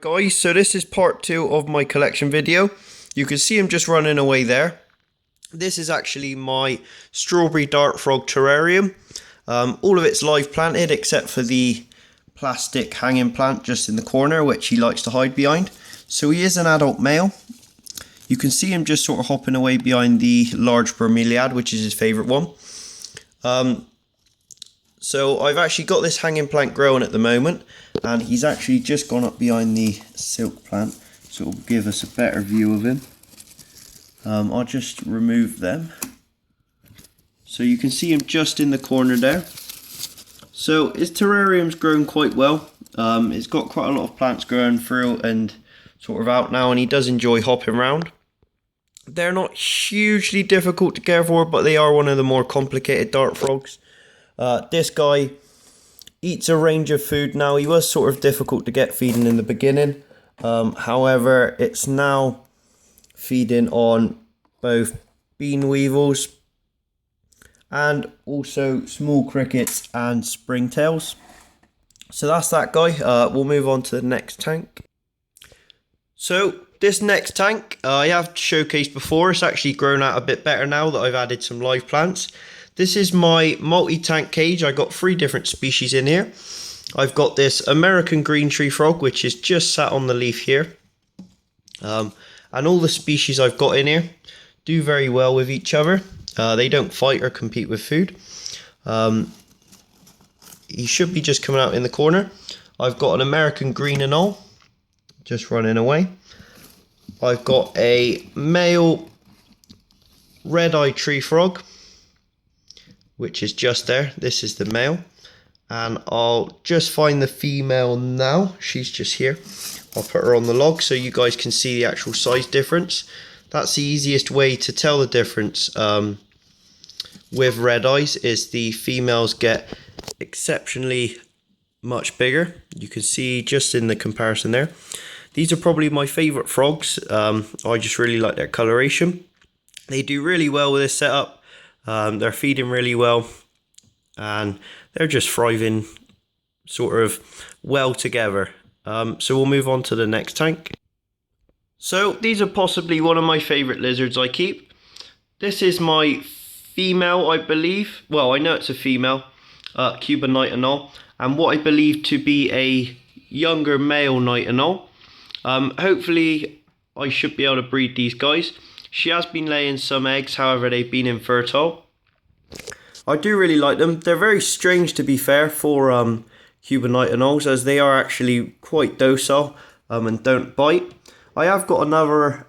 Guys, so this is part 2 of my collection video. You can see him just running away there. This is actually my strawberry dart frog terrarium. All of it's live planted except for the plastic hanging plant just in the corner, which he likes to hide behind. So he is an adult male. You can see him just sort of hopping away behind the large bromeliad, which is his favourite one. So I've actually got this hanging plant growing at the moment, and he's actually just gone up behind the silk plant, so it will give us a better view of him. I'll just remove them. So you can see him just in the corner there. So his terrarium's grown quite well. It's got quite a lot of plants growing through and sort of out now, and he does enjoy hopping around. They're not hugely difficult to care for, but they are one of the more complicated dart frogs. This guy eats a range of food now. He was sort of difficult to get feeding in the beginning. However, it's now feeding on both bean weevils and also small crickets and springtails. So that's that guy. We'll move on to the next tank. So this next tank I have showcased before. It's actually grown out a bit better now that I've added some live plants. This is my multi-tank cage. I got 3 different species in here. I've got this American green tree frog, which is just sat on the leaf here. And all the species I've got in here do very well with each other. They don't fight or compete with food. He should be just coming out in the corner. I've got an American green anole, just running away. I've got a male red-eyed tree frog, which is just there. This is the male, and I'll just find the female now. She's just here. I'll put her on the log so you guys can see the actual size difference. That's the easiest way to tell the difference with red eyes, is the females get exceptionally much bigger. You can see just in the comparison there. These are probably my favourite frogs. I just really like their coloration. They do really well with this setup. They're feeding really well, and they're just thriving sort of well together. So we'll move on to the next tank. So these are possibly one of my favourite lizards I keep. This is my female, I believe. Well, I know it's a female, Cuban night anole, and what I believe to be a younger male night anole. Hopefully I should be able to breed these guys. She has been laying some eggs, however they've been infertile. I do really like them. They're very strange, to be fair, for Cuban night anoles, as they are actually quite docile and don't bite. I have got another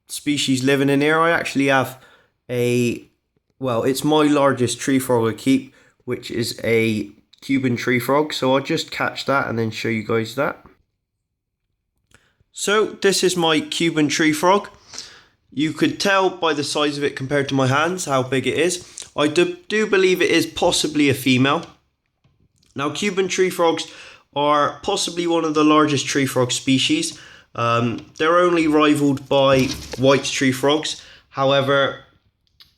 species living in here. I actually have it's my largest tree frog I keep, which is a Cuban tree frog. So I'll just catch that and then show you guys that. So this is my Cuban tree frog. You could tell by the size of it compared to my hands how big it is. I do believe it is possibly a female. Now, Cuban tree frogs are possibly one of the largest tree frog species. They're only rivaled by white tree frogs. However,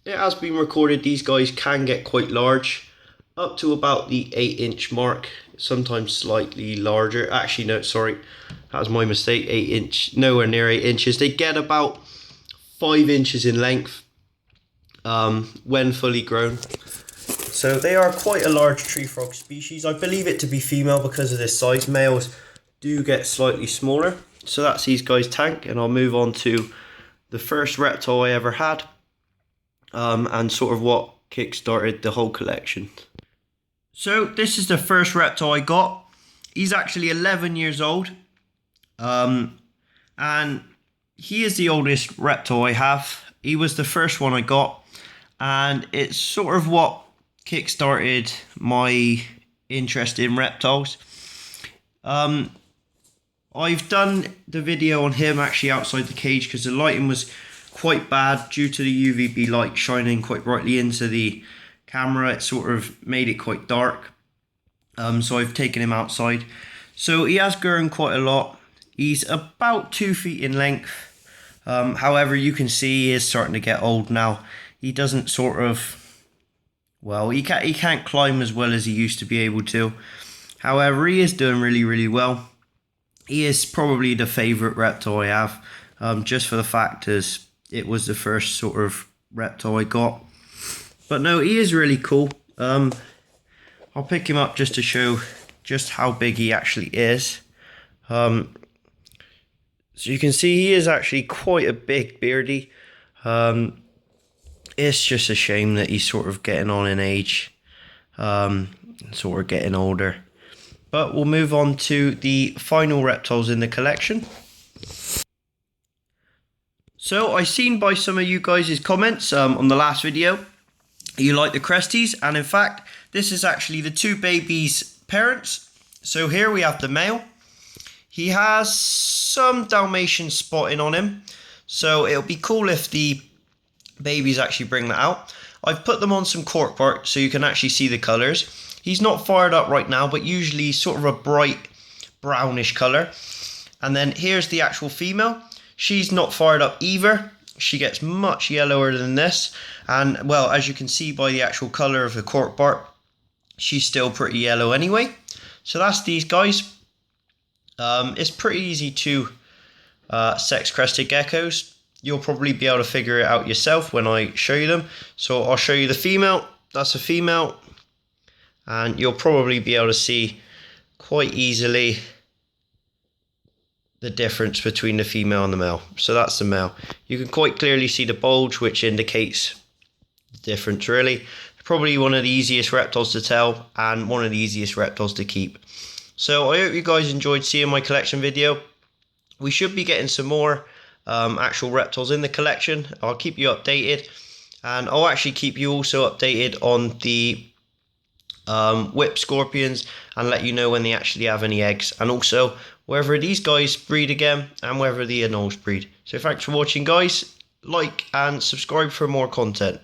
it has been recorded these guys can get quite large, up to about the 8-inch mark, sometimes slightly larger. Actually, no, sorry, that was my mistake. 8 inch, nowhere near 8 inches. They get about 5 inches in length when fully grown. So they are quite a large tree frog species. I believe it to be female because of this size. Males do get slightly smaller. So that's these guys' tank, and I'll move on to the first reptile I ever had and sort of what kick-started the whole collection. So this is the first reptile I got. He's actually 11 years old, and he is the oldest reptile I have. He was the first one I got, and it's sort of what kick-started my interest in reptiles. I've done the video on him actually outside the cage because the lighting was quite bad due to the UVB light shining quite brightly into the camera. It sort of made it quite dark. So I've taken him outside. So he has grown quite a lot. He's about 2 feet in length. However, you can see he is starting to get old now. He doesn't sort of, well, he can't climb as well as he used to be able to. However, he is doing really, really well. he is probably the favourite reptile I have, just for the fact as it was the first sort of reptile I got. But no, he is really cool. I'll pick him up just to show just how big he actually is. So you can see he is actually quite a big beardy. It's just a shame that he's sort of getting on in age, sort of getting older. But we'll move on to the final reptiles in the collection. So I seen by some of you guys' comments on the last video, you like the cresties, and in fact this is actually the two babies' parents. So here we have the male. He has some Dalmatian spotting on him, so it'll be cool if the babies actually bring that out. I've put them on some cork bark so you can actually see the colours. He's not fired up right now, but usually sort of a bright brownish colour. And then here's the actual female. She's not fired up either. She gets much yellower than this. And well, as you can see by the actual colour of the cork bark, she's still pretty yellow anyway. So that's these guys. It's pretty easy to sex crested geckos. You'll probably be able to figure it out yourself when I show you them. So I'll show you the female. That's a female. And you'll probably be able to see quite easily the difference between the female and the male. So that's the male. You can quite clearly see the bulge, which indicates the difference really. Probably one of the easiest reptiles to tell and one of the easiest reptiles to keep. So I hope you guys enjoyed seeing my collection video. We should be getting some more actual reptiles in the collection. I'll keep you updated, and I'll actually keep you also updated on the whip scorpions and let you know when they actually have any eggs, and also whether these guys breed again and whether the anoles breed. So thanks for watching guys, like and subscribe for more content.